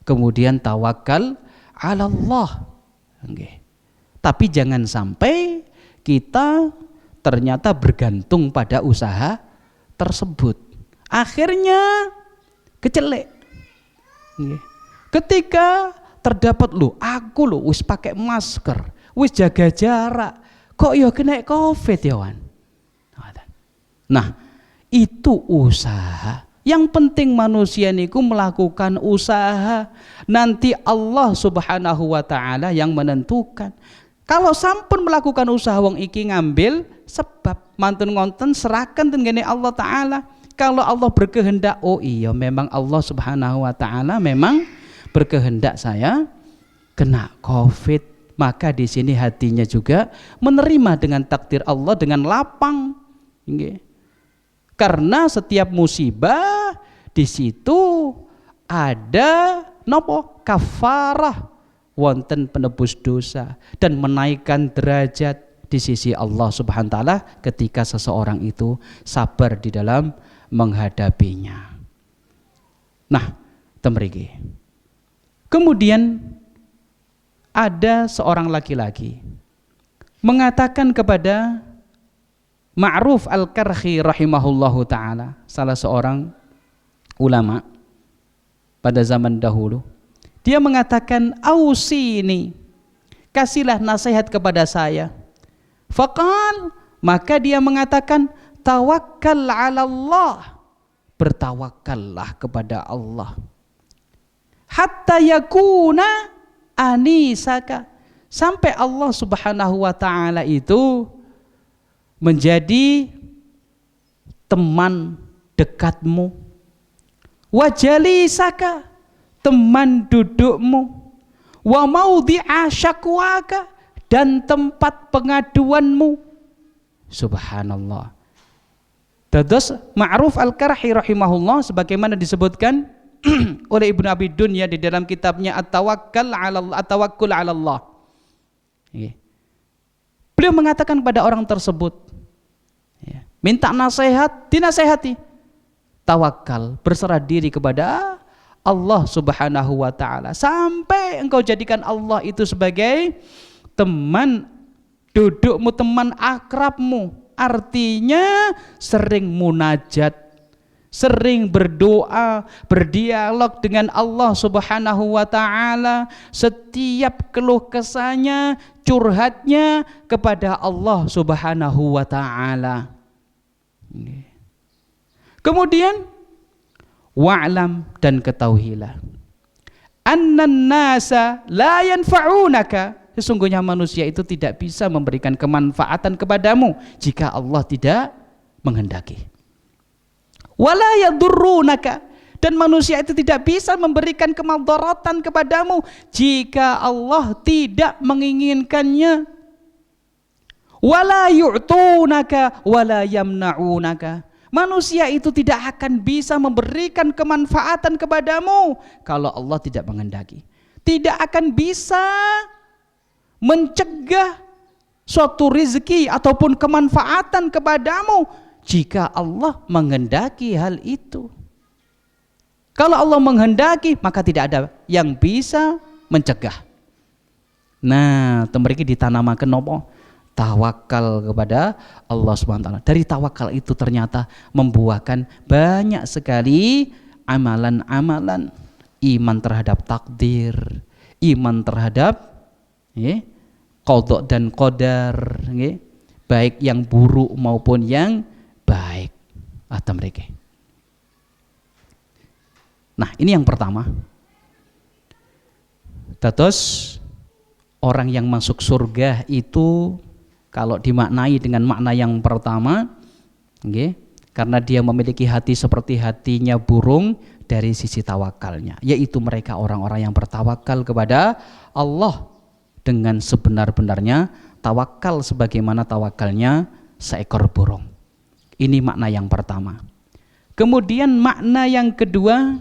A: kemudian tawakal 'ala Allah. Tapi jangan sampai kita ternyata bergantung pada usaha tersebut, akhirnya kecelek. Ketika terdapat aku wis pakai masker, wis jaga jarak, kok ya kena COVID ya wan. Nah, itu usaha. Yang penting manusia niku melakukan usaha. Nanti Allah subhanahu wa ta'ala yang menentukan. Kalau sampun melakukan usaha wong iki ngambil sebab, mantun ngonten serahkan tengene Allah ta'ala. Kalau Allah berkehendak, oh iya memang Allah subhanahu wa ta'ala memang berkehendak saya kena COVID, maka di sini hatinya juga menerima dengan takdir Allah dengan lapang. Karena setiap musibah di situ ada nopo kafarah, wonten penebus dosa dan menaikkan derajat di sisi Allah subhanahu wa ta'ala ketika seseorang itu sabar di dalam menghadapinya. Nah, temriki. Kemudian ada seorang laki-laki mengatakan kepada Ma'ruf Al-Karhi rahimahullahu ta'ala, salah seorang ulama pada zaman dahulu. Dia mengatakan, ausini, kasihlah nasihat kepada saya. Faqal, maka dia mengatakan, tawakkal 'ala Allah, bertawakallah kepada Allah. Hatta yakuna anisaka, sampai Allah subhanahu wa ta'ala itu menjadi teman dekatmu, wajalisaka, teman dudukmu, wa maudhi'a syakwaka, dan tempat pengaduanmu. Subhanallah. Terus Ma'ruf Al-Karhi rahimahullah sebagaimana disebutkan oleh Ibnu Abi Dunya di dalam kitabnya At-Tawakkul 'ala Allah. Beliau mengatakan pada orang tersebut, minta nasihat, dinasehati. Tawakal, berserah diri kepada Allah subhanahu wa ta'ala, sampai engkau jadikan Allah itu sebagai teman dudukmu, teman akrabmu. Artinya sering munajat, sering berdoa, berdialog dengan Allah subhanahu wa ta'ala. Setiap keluh kesahnya, curhatnya kepada Allah subhanahu wa ta'ala. Kemudian wa'lam, dan ketahuilah, annan nasa la yanfa'unaka, sesungguhnya manusia itu tidak bisa memberikan kemanfaatan kepadamu jika Allah tidak menghendaki. wala yadurrunaka, dan manusia itu tidak bisa memberikan kemadaratan kepadamu jika Allah tidak menginginkannya. Wala yu'tunaka wala yamna'unaka, manusia itu tidak akan bisa memberikan kemanfaatan kepadamu kalau Allah tidak menghendaki. Tidak akan bisa mencegah suatu rezeki ataupun kemanfaatan kepadamu jika Allah menghendaki hal itu. Kalau Allah menghendaki, maka tidak ada yang bisa mencegah. Nah, temriki ditanamaken nopo? Tawakal kepada Allah Subhanahu wa taala. Dari tawakal itu ternyata membuahkan banyak sekali amalan-amalan, iman terhadap takdir, iman terhadap qada dan qadar, baik yang buruk maupun yang baik. Temriki. Nah, ini yang pertama. Terus orang yang masuk surga itu kalau dimaknai dengan makna yang pertama, karena dia memiliki hati seperti hatinya burung dari sisi tawakalnya, yaitu mereka orang-orang yang bertawakal kepada Allah dengan sebenar-benarnya, tawakal sebagaimana tawakalnya seekor burung. Ini makna yang pertama. Kemudian makna yang kedua,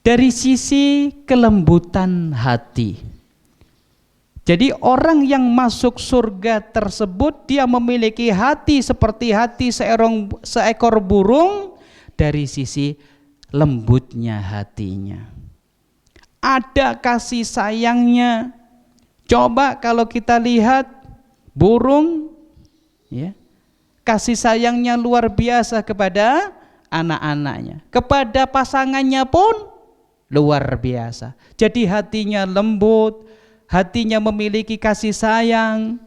A: dari sisi kelembutan hati. Jadi orang yang masuk surga tersebut, dia memiliki hati seperti hati seekor burung dari sisi lembutnya hatinya. Ada kasih sayangnya. Coba kalau kita lihat burung, kasih sayangnya luar biasa kepada anak-anaknya. Kepada pasangannya pun luar biasa. Jadi hatinya lembut, hatinya memiliki kasih sayang,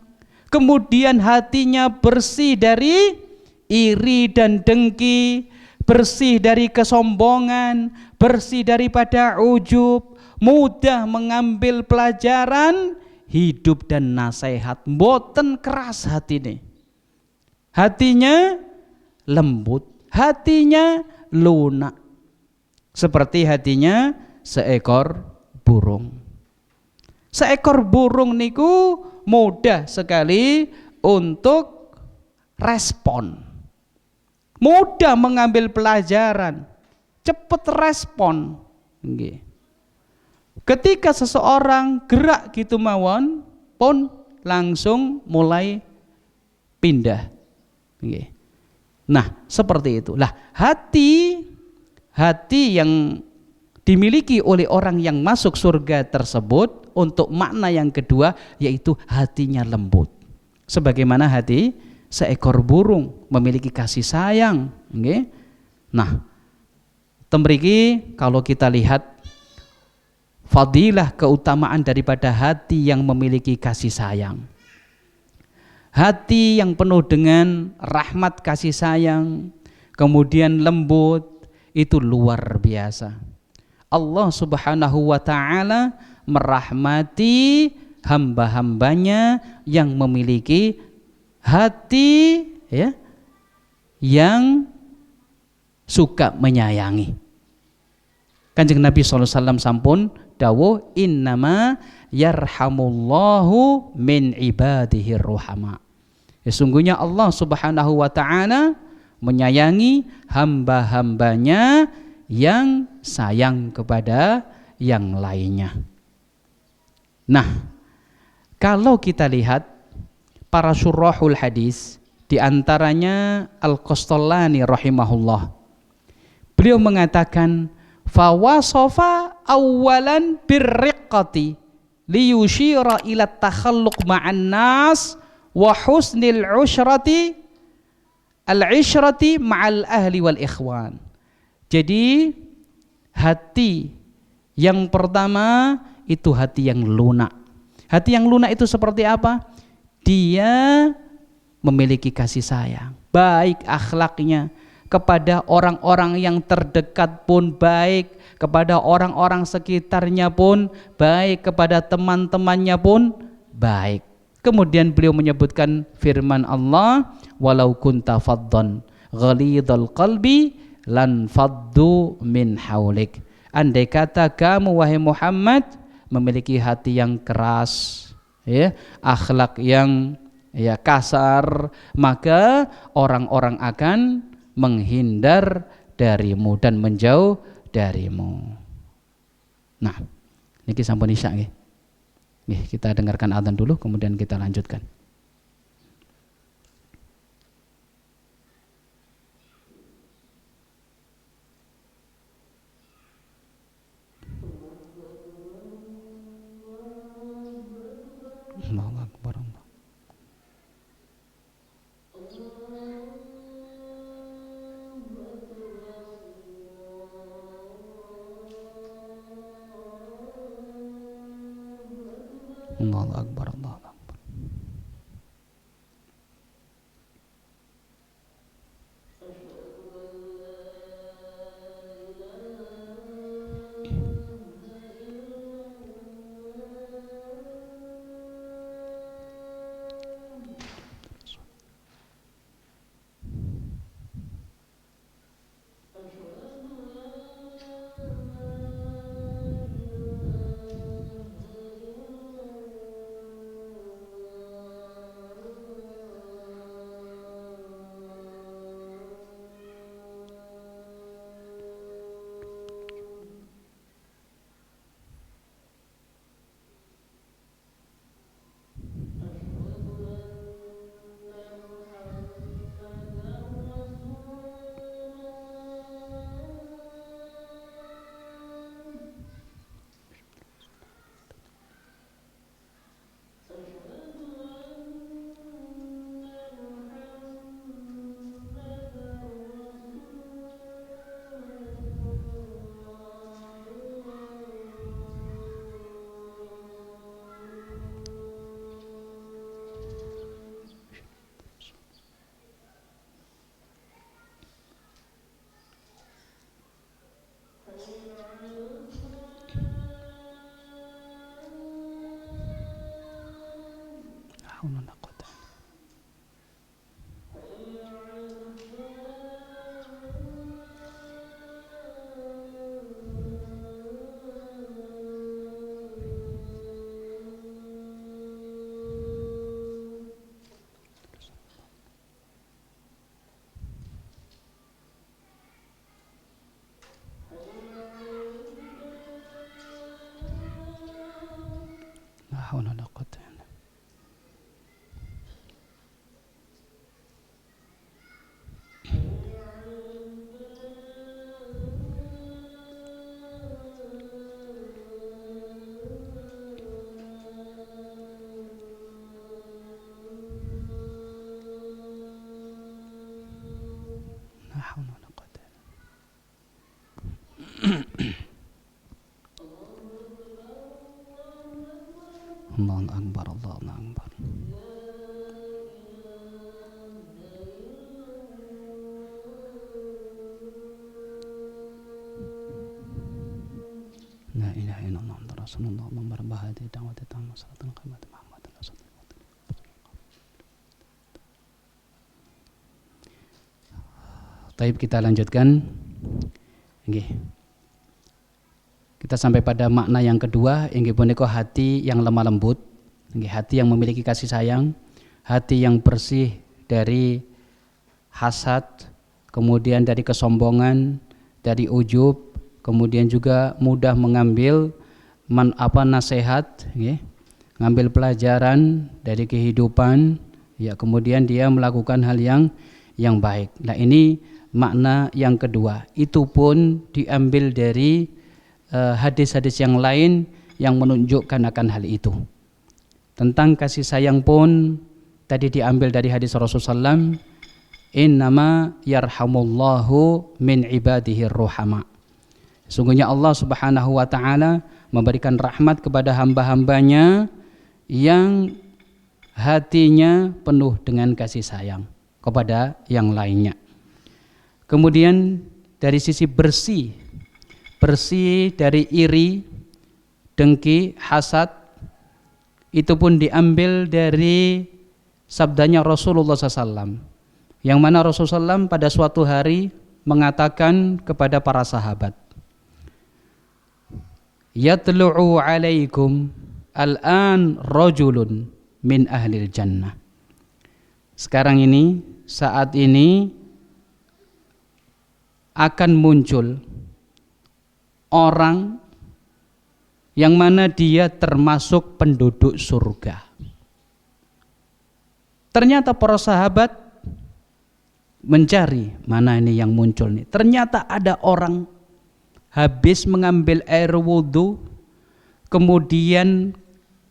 A: kemudian hatinya bersih dari iri dan dengki, bersih dari kesombongan, bersih daripada ujub, mudah mengambil pelajaran hidup dan nasihat, mboten keras hati. Hatinya lembut, hatinya lunak, seperti hatinya seekor burung. Seekor burung niku mudah sekali untuk respon, mudah mengambil pelajaran, cepat respon. Ketika seseorang gerak gitu mawon, pun langsung mulai pindah. Nah, seperti itu. Lah, hati yang dimiliki oleh orang yang masuk surga tersebut untuk makna yang kedua, yaitu hatinya lembut. Sebagaimana hati seekor burung memiliki kasih sayang. Nah, temriki kalau kita lihat fadilah keutamaan daripada hati yang memiliki kasih sayang. Hati yang penuh dengan rahmat kasih sayang, kemudian lembut, itu luar biasa. Allah Subhanahu wa ta'ala merahmati hamba-hambanya yang memiliki hati yang suka menyayangi. Kanjeng Nabi SAW sampun dawuh, innama yarhamullahu min ibadihi ruhama. Sesungguhnya Allah Subhanahu wa ta'ala menyayangi hamba-hambanya yang sayang kepada yang lainnya. Nah, kalau kita lihat para syurahul hadis, di antaranya Al-Qastallani rahimahullah, beliau mengatakan fawasofa awalan birriqati liyushira ila takhalluq ma'an nas wa husnil ushrati al-ishrati ma'al ahli wal ikhwan. Jadi hati yang pertama itu hati yang lunak. Hati yang lunak itu seperti apa? Dia memiliki kasih sayang, baik akhlaknya, kepada orang-orang yang terdekat pun baik, kepada orang-orang sekitarnya pun baik, kepada teman-temannya pun baik. Kemudian beliau menyebutkan firman Allah, walau kunta faddan ghalidhal qalbi lan faddu min haulik. Andai kata kamu wahai Muhammad memiliki hati yang keras, ya, akhlak yang kasar, maka orang-orang akan menghindar darimu dan menjauh darimu. Nah, niki sampun isya nggih. Nggih, kita dengarkan adzan dulu kemudian kita lanjutkan. Allahu Akbar. Allahu Akbar. Allahu Akbar. Allahu Akbar, Allahu Akbar. La ilaha illallah Rasulullah membahadi da'wati tamma salatul qiyamat Muhammad Rasulullah. Taib, kita lanjutkan. Nggih. Kita sampai pada makna yang kedua, inggih punika hati yang lemah lembut, inggih hati yang memiliki kasih sayang, hati yang bersih dari hasad, kemudian dari kesombongan, dari ujub, kemudian juga mudah mengambil nasihat, nggih, ngambil pelajaran dari kehidupan, ya, kemudian dia melakukan hal yang baik. Nah, ini makna yang kedua. Itu pun diambil dari hadis-hadis yang lain yang menunjukkan akan hal itu. Tentang kasih sayang pun tadi diambil dari hadis Rasulullah SAW, innama yarhamullahu min ibadihi ruhama. Sungguhnya Allah Subhanahu wa ta'ala memberikan rahmat kepada hamba-hambanya yang hatinya penuh dengan kasih sayang kepada yang lainnya. Kemudian dari sisi bersih dari iri, dengki, hasad, itu pun diambil dari sabdanya Rasulullah SAW, yang mana Rasulullah SAW pada suatu hari mengatakan kepada para sahabat, yatlu'u alaikum al-an rajulun min ahlil jannah. Sekarang ini, saat ini akan muncul orang yang mana dia termasuk penduduk surga. Ternyata para sahabat mencari, mana ini yang muncul nih. Ternyata ada orang habis mengambil air wudhu, kemudian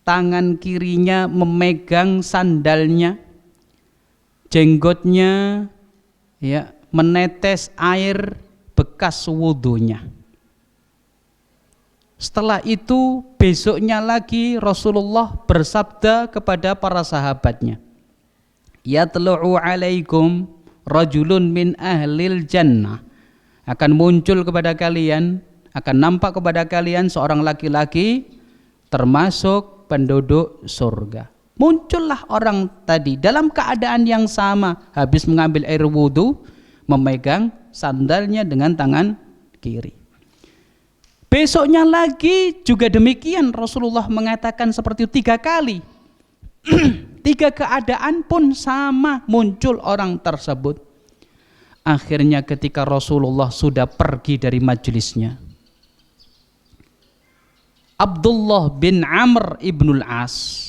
A: tangan kirinya memegang sandalnya, jenggotnya ya menetes air bekas wudhunya. Setelah itu besoknya lagi Rasulullah bersabda kepada para sahabatnya, yatlu'u alaikum rajulun min ahlil jannah. Akan muncul kepada kalian, akan nampak kepada kalian seorang laki-laki termasuk penduduk surga. Muncullah orang tadi dalam keadaan yang sama, habis mengambil air wudhu, memegang sandalnya dengan tangan kiri. Besoknya lagi juga demikian, Rasulullah mengatakan seperti itu 3 kali. 3 keadaan pun sama, muncul orang tersebut. Akhirnya ketika Rasulullah sudah pergi dari majelisnya, Abdullah bin Amr ibnul As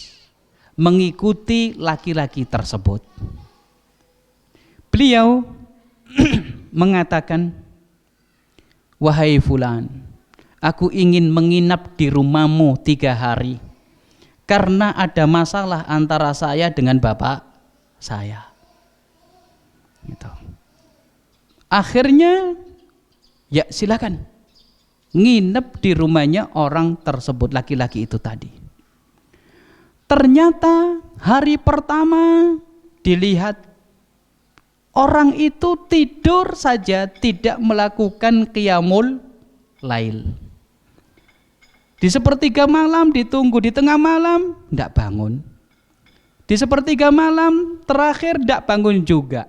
A: mengikuti laki-laki tersebut. Beliau mengatakan, wahai fulan, aku ingin menginap di rumahmu 3 hari karena ada masalah antara saya dengan bapak saya. Gitu. Akhirnya, ya silakan nginep di rumahnya orang tersebut, laki-laki itu tadi. Ternyata hari pertama dilihat orang itu tidur saja, tidak melakukan qiyamul lail. Di sepertiga malam ditunggu, di tengah malam tidak bangun. Di sepertiga malam terakhir tidak bangun juga.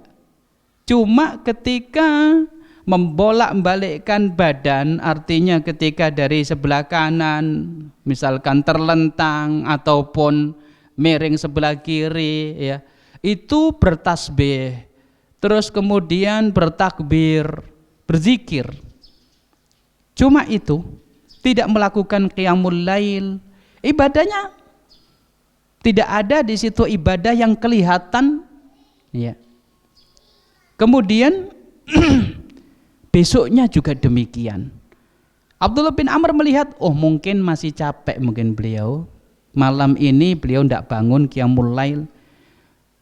A: Cuma ketika membolak-balikkan badan, artinya ketika dari sebelah kanan misalkan terlentang ataupun miring sebelah kiri, ya, itu bertasbih, terus kemudian bertakbir, berzikir. Cuma itu, tidak melakukan qiyamul lail. Ibadahnya tidak ada di situ ibadah yang kelihatan, ya. Kemudian besoknya juga demikian. Abdullah bin Amr melihat, oh mungkin masih capek mungkin beliau. Malam ini beliau tidak bangun qiyamul lail.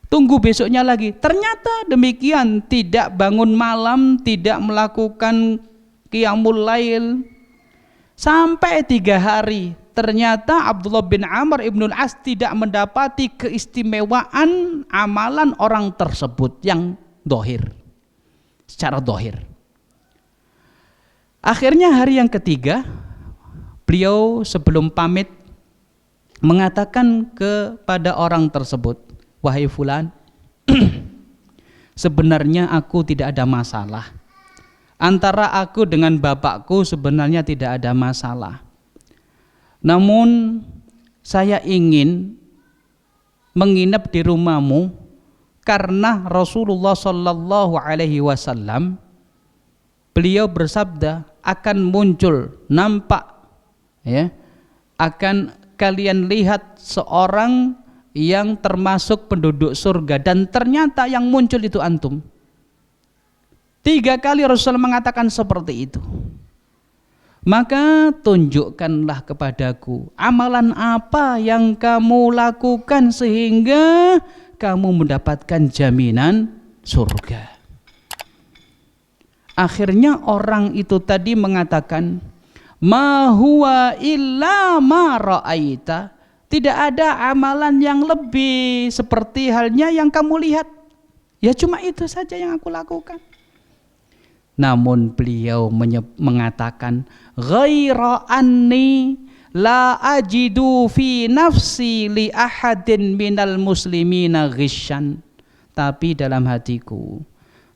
A: Tunggu besoknya lagi. Ternyata demikian, tidak bangun malam, tidak melakukan qiyamul lail. Sampai 3 hari. Ternyata Abdullah bin Amr ibnul As tidak mendapati keistimewaan amalan orang tersebut yang dohir, secara dohir. Akhirnya hari yang ketiga, beliau sebelum pamit mengatakan kepada orang tersebut, wahai fulan, sebenarnya aku tidak ada masalah. Antara aku dengan bapakku sebenarnya tidak ada masalah. Namun saya ingin menginap di rumahmu karena Rasulullah Shallallahu Alaihi Wasallam beliau bersabda, akan muncul, nampak, ya, akan kalian lihat seorang yang termasuk penduduk surga, dan ternyata yang muncul itu antum. 3 kali Rasulullah mengatakan seperti itu. Maka tunjukkanlah kepadaku amalan apa yang kamu lakukan sehingga kamu mendapatkan jaminan surga. Akhirnya orang itu tadi mengatakan, ma huwa illa ma ra'aita. Tidak ada amalan yang lebih seperti halnya yang kamu lihat. Ya cuma itu saja yang aku lakukan. Namun beliau mengatakan, ghaira anni la ajidu fi nafsi li ahadin minal muslimina ghisyan. Tapi dalam hatiku,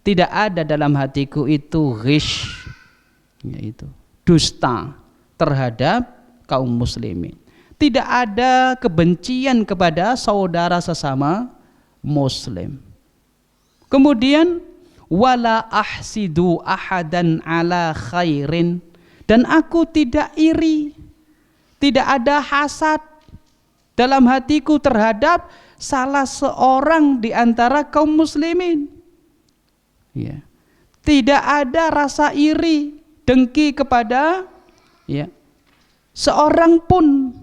A: tidak ada dalam hatiku itu ghish, yaitu dusta terhadap kaum muslimin. Tidak ada kebencian kepada saudara sesama muslim. Kemudian wala ahsidu ahadan ala khairin, dan aku tidak iri, tidak ada hasad dalam hatiku terhadap salah seorang di antara kaum muslimin. Ya. Tidak ada rasa iri, dengki kepada seorang pun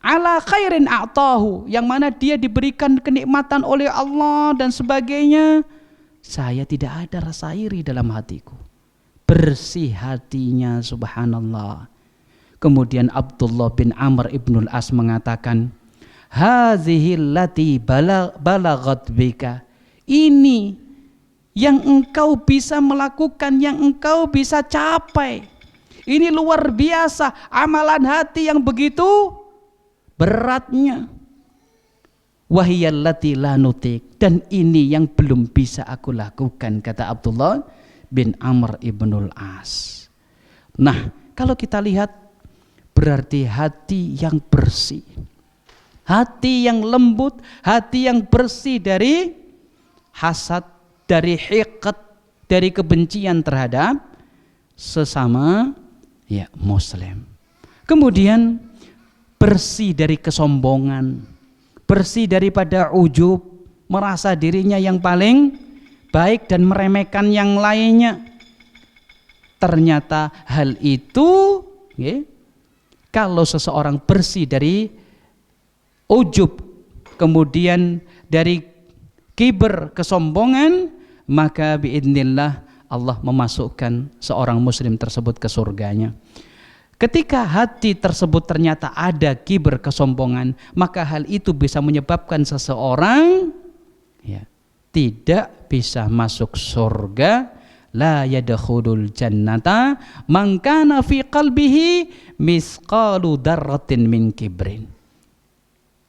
A: ala khairin a'tahu, yang mana dia diberikan kenikmatan oleh Allah dan sebagainya. Saya tidak ada rasa iri dalam hatiku. Bersih hatinya, subhanallah. Kemudian Abdullah bin Amr ibnul As mengatakan, hadhil lati balaghat bika, ini yang engkau bisa melakukan, yang engkau bisa capai. Ini luar biasa, amalan hati yang begitu beratnya. Wahiyallati la nutik, dan ini yang belum bisa aku lakukan, kata Abdullah bin Amr ibnul As. Nah, kalau kita lihat, berarti hati yang bersih, hati yang lembut, hati yang bersih dari hasad, dari hiqat, dari kebencian terhadap sesama muslim. Kemudian bersih dari kesombongan, bersih daripada ujub, merasa dirinya yang paling baik dan meremehkan yang lainnya. Ternyata hal itu, kalau seseorang bersih dari ujub, kemudian dari kiber, kesombongan, maka biidznillah Allah memasukkan seorang muslim tersebut ke surganya. Ketika hati tersebut ternyata ada kiber, kesombongan, maka hal itu bisa menyebabkan seseorang tidak bisa masuk surga. La yadkhulul jannata man kana fi qalbihi misqalu darratin min kibrin.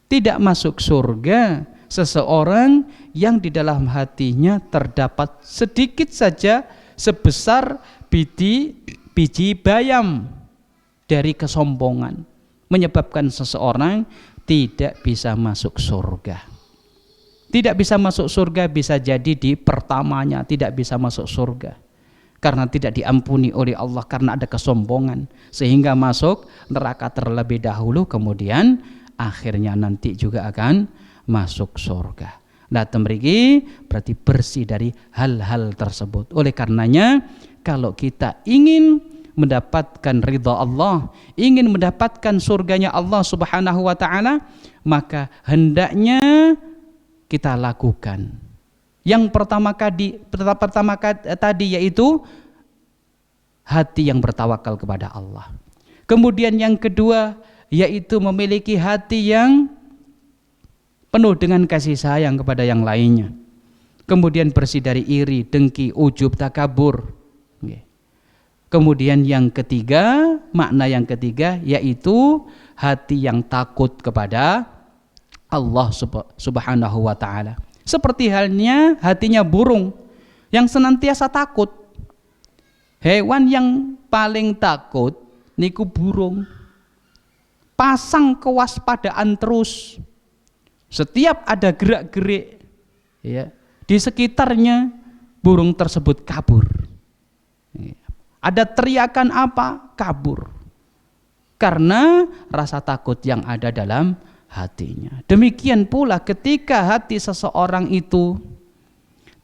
A: Tidak masuk surga seseorang yang di dalam hatinya terdapat sedikit saja sebesar biji bayam dari kesombongan, menyebabkan seseorang tidak bisa masuk surga. Tidak bisa masuk surga bisa jadi di pertamanya tidak bisa masuk surga karena tidak diampuni oleh Allah karena ada kesombongan, sehingga masuk neraka terlebih dahulu, kemudian akhirnya nanti juga akan masuk surga. Nah, temriki berarti bersih dari hal-hal tersebut. Oleh karenanya, kalau kita ingin mendapatkan ridha Allah, ingin mendapatkan surganya Allah Subhanahu wa taala, maka hendaknya kita lakukan. Yang pertama tadi yaitu hati yang bertawakal kepada Allah. Kemudian yang kedua yaitu memiliki hati yang penuh dengan kasih sayang kepada yang lainnya. Kemudian bersih dari iri, dengki, ujub, takabur. Kemudian yang ketiga, makna yang ketiga yaitu hati yang takut kepada Allah Subhanahu wa taala. Seperti halnya hatinya burung yang senantiasa takut. Hewan yang paling takut niku burung. Pasang kewaspadaan terus. Setiap ada gerak-gerik di sekitarnya, burung tersebut kabur. Ada teriakan apa? Kabur. Karena rasa takut yang ada dalam hatinya. Demikian pula ketika hati seseorang itu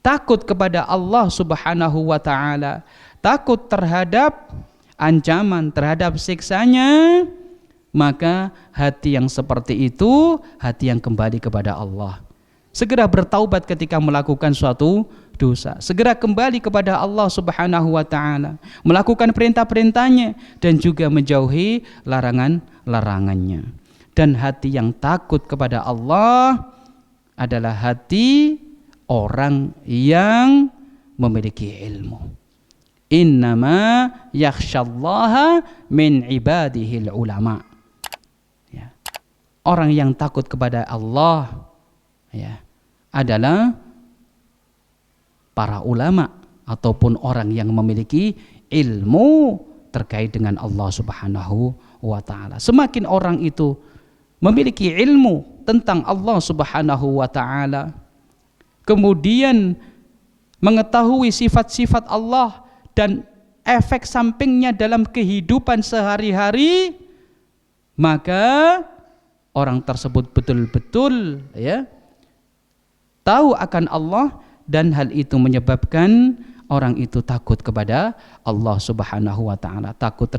A: takut kepada Allah Subhanahu wa taala, takut terhadap ancaman, terhadap siksanya, maka hati yang seperti itu hati yang kembali kepada Allah. Segera bertaubat ketika melakukan suatu dosa, segera kembali kepada Allah Subhanahu wa taala, melakukan perintah-perintahnya dan juga menjauhi larangan-larangannya. Dan hati yang takut kepada Allah adalah hati orang yang memiliki ilmu. Innama yakhsyallaha min ibadihil ulama. orang yang takut kepada Allah ya, adalah para ulama ataupun orang yang memiliki ilmu terkait dengan Allah Subhanahu wa ta'ala. Semakin orang itu memiliki ilmu tentang Allah Subhanahu wa ta'ala, kemudian mengetahui sifat-sifat Allah dan efek sampingnya dalam kehidupan sehari-hari, maka orang tersebut betul-betul ya tahu akan Allah, dan hal itu menyebabkan orang itu takut kepada Allah Subhanahu wa ta'ala, takut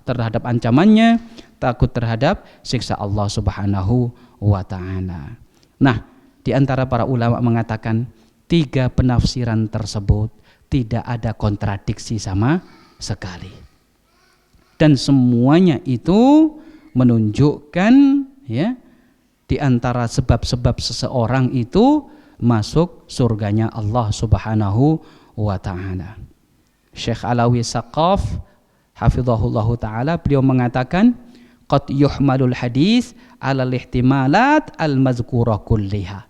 A: terhadap ancamannya, takut terhadap siksa Allah Subhanahu wa ta'ala. Nah, di antara para ulama mengatakan 3 penafsiran tersebut tidak ada kontradiksi sama sekali, dan semuanya itu menunjukkan ya di antara sebab-sebab seseorang itu masuk surganya Allah Subhanahu wa ta'ala. Syekh Alawi Saqaf hafizahullahu ta'ala, beliau mengatakan qad yuhmalul hadis alal ihtimalat al-mazkurah kulliha.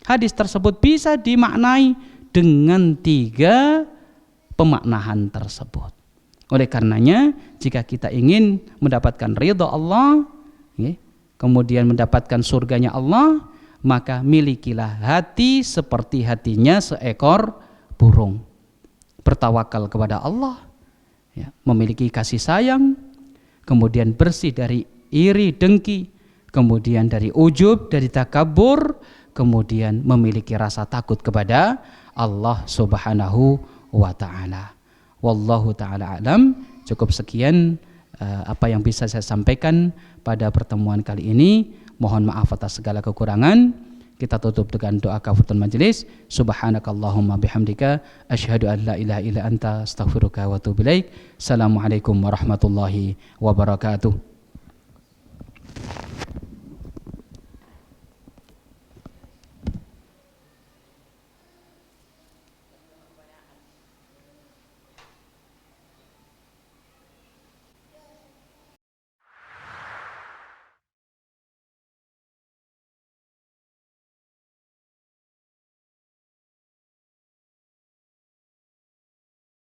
A: Hadis tersebut bisa dimaknai dengan 3 pemaknaan tersebut. Oleh karenanya, jika kita ingin mendapatkan ridha Allah, kemudian mendapatkan surganya Allah, maka milikilah hati seperti hatinya seekor burung. Bertawakal kepada Allah, ya, memiliki kasih sayang, kemudian bersih dari iri dengki, kemudian dari ujub, dari takabur, kemudian memiliki rasa takut kepada Allah Subhanahu wa ta'ala. Wallahu ta'ala alam. Cukup sekian apa yang bisa saya sampaikan pada pertemuan kali ini. Mohon maaf atas segala kekurangan. Kita tutup dengan doa kafaratul majelis. Subhanakallahumma bihamdika asyhadu an la ilaha illa anta astaghfiruka wa atubu ilaik. Assalamualaikum warahmatullahi wabarakatuh.